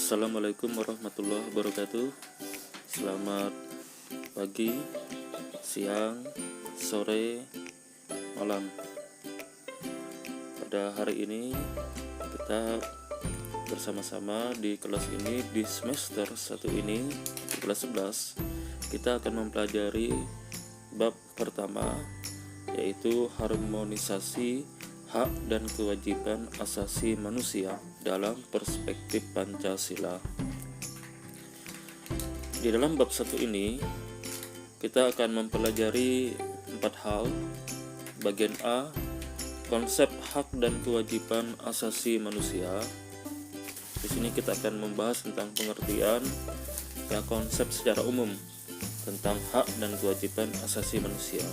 Assalamualaikum warahmatullahi wabarakatuh. Selamat pagi, siang, sore, malam. Pada hari ini kita bersama-sama di kelas ini, di semester 1 ini, di kelas 11, kita akan mempelajari bab pertama, yaitu harmonisasi hak dan kewajiban asasi manusia dalam perspektif Pancasila. Di dalam bab 1 ini kita akan mempelajari 4 hal. Bagian A, konsep hak dan kewajiban asasi manusia. Di sini kita akan membahas tentang pengertian konsep secara umum tentang hak dan kewajiban asasi manusia.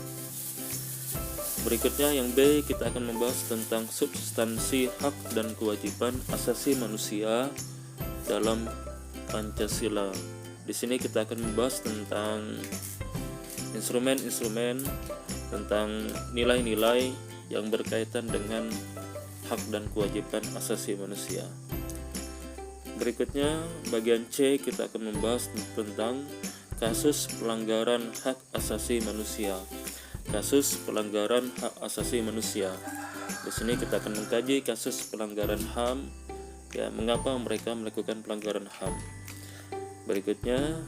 Berikutnya yang B, kita akan membahas tentang substansi hak dan kewajiban asasi manusia dalam Pancasila. Di sini kita akan membahas tentang instrumen-instrumen, tentang nilai-nilai yang berkaitan dengan hak dan kewajiban asasi manusia. Berikutnya bagian C, kita akan membahas tentang kasus pelanggaran hak asasi manusia. Kasus pelanggaran hak asasi manusia. Di sini kita akan mengkaji kasus pelanggaran HAM, mengapa mereka melakukan pelanggaran HAM. Berikutnya,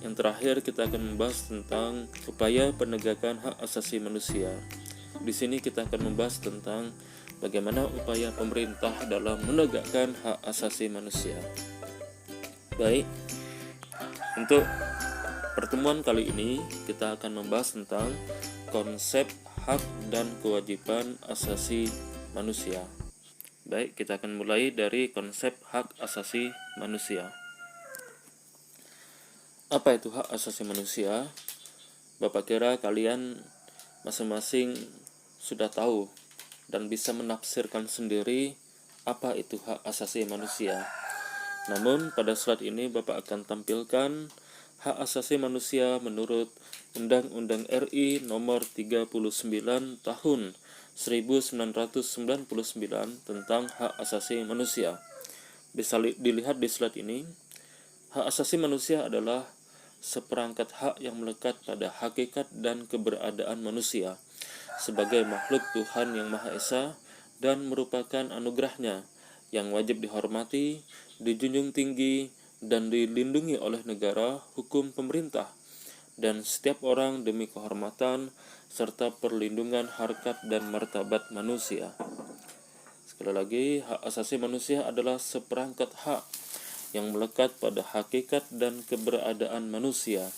yang terakhir kita akan membahas tentang upaya penegakan hak asasi manusia. Di sini kita akan membahas tentang bagaimana upaya pemerintah dalam menegakkan hak asasi manusia. Baik, untuk pertemuan kali ini kita akan membahas tentang konsep hak dan kewajiban asasi manusia. Baik, kita akan mulai dari konsep hak asasi manusia. Apa itu hak asasi manusia? Bapak kira kalian masing-masing sudah tahu dan bisa menafsirkan sendiri apa itu hak asasi manusia. Namun pada slide ini Bapak akan tampilkan hak asasi manusia menurut Undang-Undang RI nomor 39 tahun 1999 tentang hak asasi manusia. Bisa dilihat di slide ini. Hak asasi manusia adalah seperangkat hak yang melekat pada hakikat dan keberadaan manusia sebagai makhluk Tuhan yang Maha Esa dan merupakan anugerahnya yang wajib dihormati, dijunjung tinggi, dan dilindungi oleh negara, hukum pemerintah, dan setiap orang demi kehormatan serta perlindungan harkat dan martabat manusia. Sekali lagi, hak asasi manusia adalah seperangkat hak yang melekat pada hakikat dan keberadaan manusia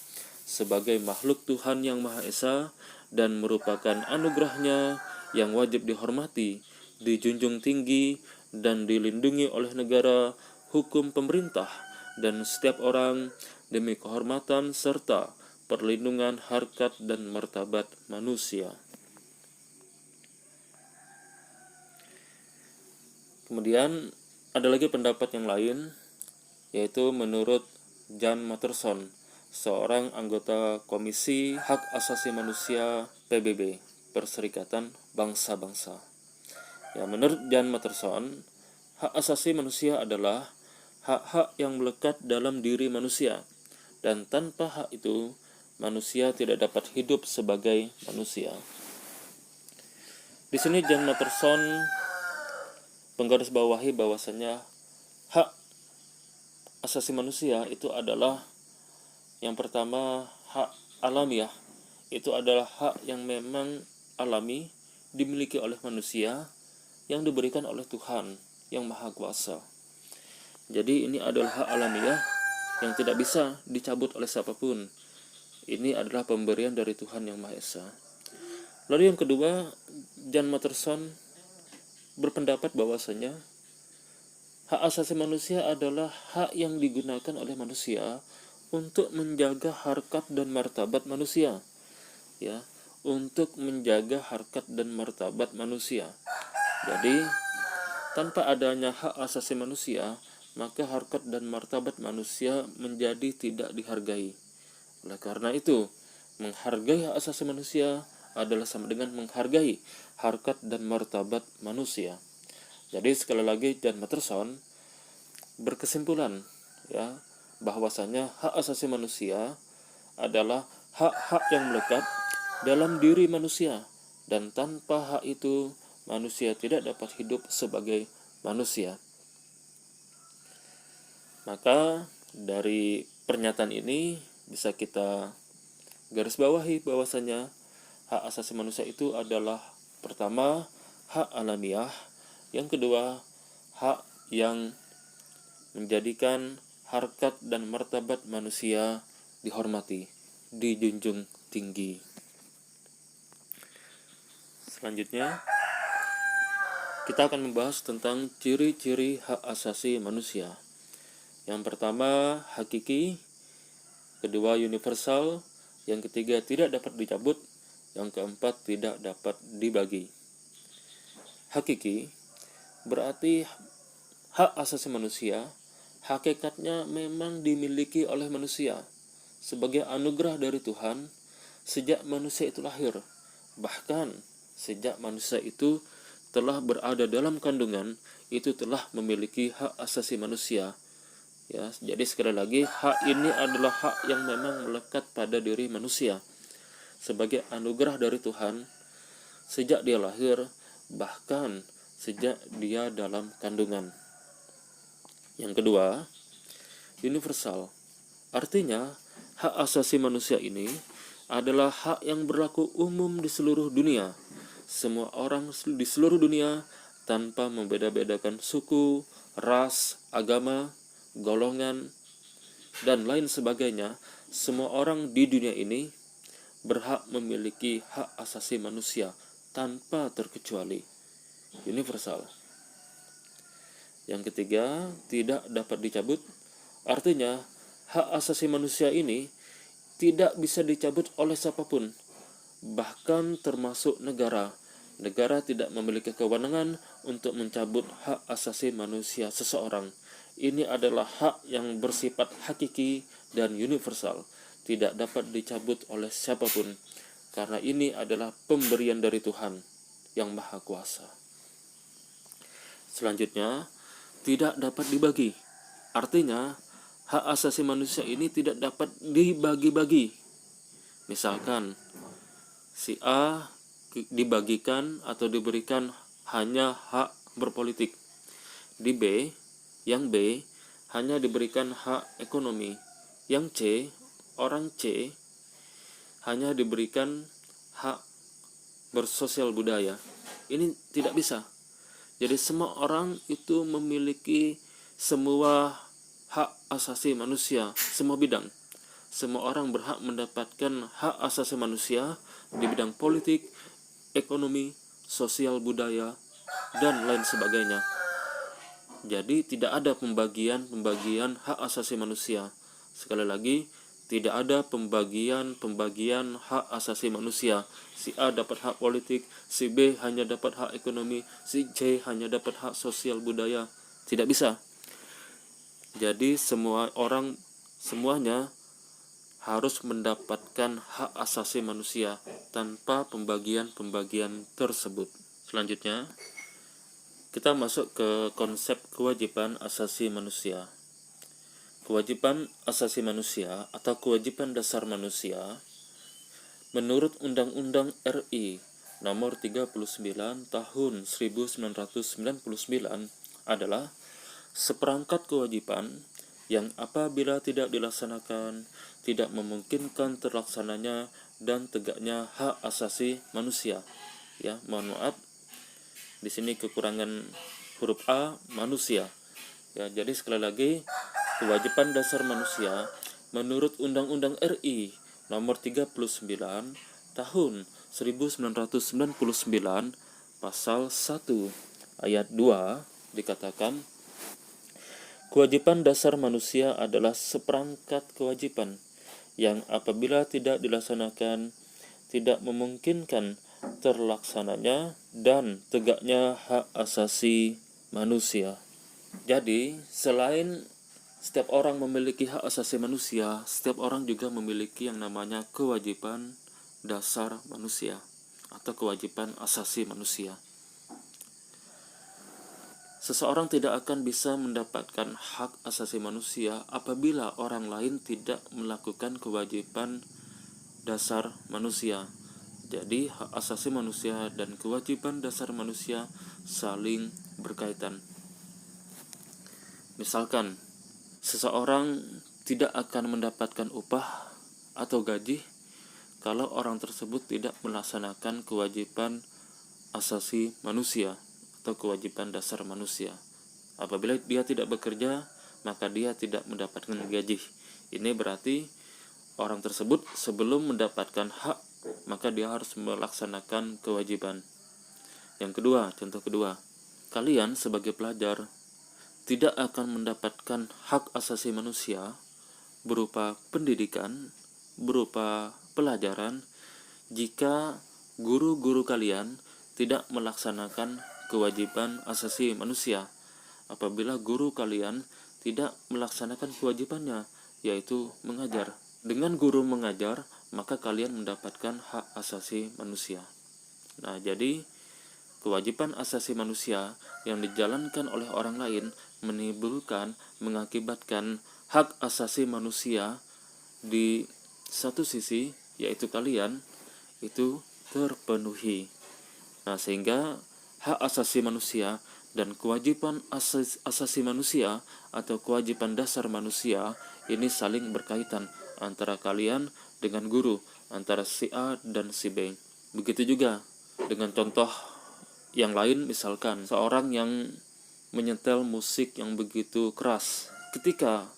sebagai makhluk Tuhan yang Maha Esa dan merupakan anugerahnya yang wajib dihormati, dijunjung tinggi, dan dilindungi oleh negara, hukum pemerintah, dan setiap orang demi kehormatan serta perlindungan harkat dan martabat manusia. Kemudian ada lagi pendapat yang lain, yaitu menurut Jan Matterson, seorang anggota Komisi Hak Asasi Manusia PBB, Perserikatan Bangsa-Bangsa. Menurut Jan Matterson, hak asasi manusia adalah hak-hak yang melekat dalam diri manusia, dan tanpa hak itu manusia tidak dapat hidup sebagai manusia. Di sini Jan Matterson menggarisbawahi bahwasanya hak asasi manusia itu adalah yang pertama hak alamiah. Itu adalah hak yang memang alami dimiliki oleh manusia yang diberikan oleh Tuhan yang Maha Kuasa. Jadi ini adalah hak alamiah yang tidak bisa dicabut oleh siapapun. Ini adalah pemberian dari Tuhan yang Maha Esa. Lalu yang kedua, Jan Matterson berpendapat bahwasanya hak asasi manusia adalah hak yang digunakan oleh manusia untuk menjaga harkat dan martabat manusia. Untuk menjaga harkat dan martabat manusia. Jadi tanpa adanya hak asasi manusia, maka harkat dan martabat manusia menjadi tidak dihargai. Oleh karena itu, menghargai hak asasi manusia adalah sama dengan menghargai harkat dan martabat manusia. Jadi sekali lagi Jan Matterson berkesimpulan ya, bahwasanya hak asasi manusia adalah hak-hak yang melekat dalam diri manusia, dan tanpa hak itu manusia tidak dapat hidup sebagai manusia. Maka dari pernyataan ini bisa kita garis bawahi bahwasanya hak asasi manusia itu adalah pertama hak alamiah, yang kedua hak yang menjadikan harkat dan martabat manusia dihormati, dijunjung tinggi. Selanjutnya kita akan membahas tentang ciri-ciri hak asasi manusia. Yang pertama hakiki, kedua universal, yang ketiga tidak dapat dicabut, yang keempat tidak dapat dibagi. Hakiki berarti hak asasi manusia hakikatnya memang dimiliki oleh manusia sebagai anugerah dari Tuhan sejak manusia itu lahir. Bahkan sejak manusia itu telah berada dalam kandungan, itu telah memiliki hak asasi manusia. Ya, jadi sekali lagi hak ini adalah hak yang memang melekat pada diri manusia sebagai anugerah dari Tuhan sejak dia lahir, bahkan sejak dia dalam kandungan. Yang kedua, universal. Artinya hak asasi manusia ini adalah hak yang berlaku umum di seluruh dunia. Semua orang di seluruh dunia tanpa membeda-bedakan suku, ras, agama, golongan, dan lain sebagainya, semua orang di dunia ini berhak memiliki hak asasi manusia tanpa terkecuali, universal. Yang ketiga, tidak dapat dicabut. Artinya, hak asasi manusia ini tidak bisa dicabut oleh siapapun, bahkan termasuk negara. Negara tidak memiliki kewenangan untuk mencabut hak asasi manusia seseorang. Ini adalah hak yang bersifat hakiki dan universal, tidak dapat dicabut oleh siapapun, karena ini adalah pemberian dari Tuhan yang Maha Kuasa. Selanjutnya, tidak dapat dibagi. Artinya, hak asasi manusia ini tidak dapat dibagi-bagi. Misalkan, si A dibagikan atau diberikan hanya hak berpolitik. Di B, yang B hanya diberikan hak ekonomi. Yang C, orang C hanya diberikan hak bersosial budaya. Ini tidak bisa. Jadi semua orang itu memiliki semua hak asasi manusia, semua bidang. Semua orang berhak mendapatkan hak asasi manusia di bidang politik, ekonomi, sosial budaya, dan lain sebagainya. Jadi tidak ada pembagian hak asasi manusia. Sekali lagi, tidak ada pembagian hak asasi manusia. Si A dapat hak politik, si B hanya dapat hak ekonomi, si C hanya dapat hak sosial budaya. Tidak bisa. Jadi semuanya harus mendapatkan hak asasi manusia tanpa pembagian tersebut. Selanjutnya, kita masuk ke konsep kewajiban asasi manusia. Kewajiban asasi manusia atau kewajiban dasar manusia menurut Undang-Undang RI nomor 39 tahun 1999 adalah seperangkat kewajiban yang apabila tidak dilaksanakan tidak memungkinkan terlaksananya dan tegaknya hak asasi manusia. Ya, mohon maaf, di sini kekurangan huruf A, manusia. Ya, jadi sekali lagi, kewajiban dasar manusia menurut Undang-Undang RI nomor 39 tahun 1999 pasal 1 ayat 2 dikatakan, kewajiban dasar manusia adalah seperangkat kewajiban yang apabila tidak dilaksanakan tidak memungkinkan terlaksananya dan tegaknya hak asasi manusia. Jadi, selain setiap orang memiliki hak asasi manusia, setiap orang juga memiliki yang namanya kewajiban dasar manusia atau kewajiban asasi manusia. Seseorang tidak akan bisa mendapatkan hak asasi manusia apabila orang lain tidak melakukan kewajiban dasar manusia. Jadi, hak asasi manusia dan kewajiban dasar manusia saling berkaitan. Misalkan, seseorang tidak akan mendapatkan upah atau gaji kalau orang tersebut tidak melaksanakan kewajiban asasi manusia atau kewajiban dasar manusia. Apabila dia tidak bekerja, maka dia tidak mendapatkan gaji. Ini berarti orang tersebut sebelum mendapatkan hak, maka dia harus melaksanakan kewajiban. Yang kedua, contoh kedua, kalian sebagai pelajar tidak akan mendapatkan hak asasi manusia berupa pendidikan, berupa pelajaran, jika guru-guru kalian tidak melaksanakan kewajiban asasi manusia. Apabila guru kalian tidak melaksanakan kewajibannya, yaitu mengajar. Dengan guru mengajar, maka kalian mendapatkan hak asasi manusia. Nah, jadi kewajiban asasi manusia yang dijalankan oleh orang lain mengakibatkan hak asasi manusia di satu sisi, yaitu kalian, itu terpenuhi. Nah, sehingga hak asasi manusia dan kewajiban asasi manusia atau kewajiban dasar manusia ini saling berkaitan antara kalian dengan guru, antara si A dan si B. Begitu juga dengan contoh yang lain, misalkan seorang yang menyetel musik yang begitu keras. Ketika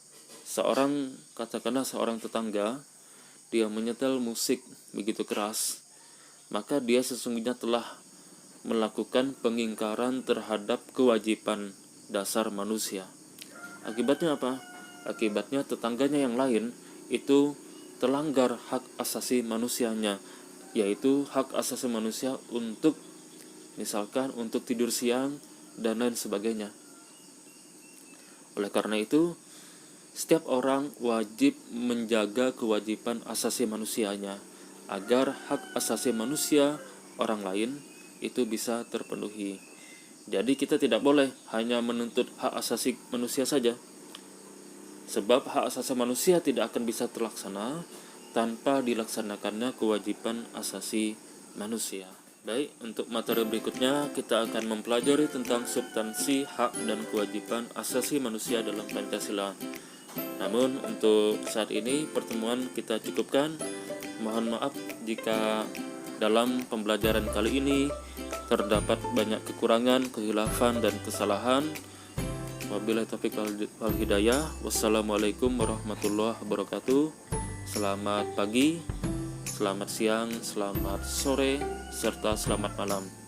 katakanlah seorang tetangga, dia menyetel musik begitu keras, maka dia sesungguhnya telah melakukan pengingkaran terhadap kewajiban dasar manusia. Akibatnya apa? Akibatnya tetangganya yang lain itu terlanggar hak asasi manusianya, yaitu hak asasi manusia untuk misalkan untuk tidur siang dan lain sebagainya. Oleh karena itu, setiap orang wajib menjaga kewajiban asasi manusianya agar hak asasi manusia orang lain itu bisa terpenuhi. Jadi kita tidak boleh hanya menuntut hak asasi manusia saja, sebab hak asasi manusia tidak akan bisa terlaksana tanpa dilaksanakannya kewajiban asasi manusia. Baik, untuk materi berikutnya kita akan mempelajari tentang substansi hak dan kewajiban asasi manusia dalam Pancasila. Namun untuk saat ini pertemuan kita cukupkan. Mohon maaf jika dalam pembelajaran kali ini terdapat banyak kekurangan, kehilafan, dan kesalahan. Wabillahi taufiq wal hidayah. Wassalamualaikum warahmatullahi wabarakatuh. Selamat pagi, selamat siang, selamat sore, serta selamat malam.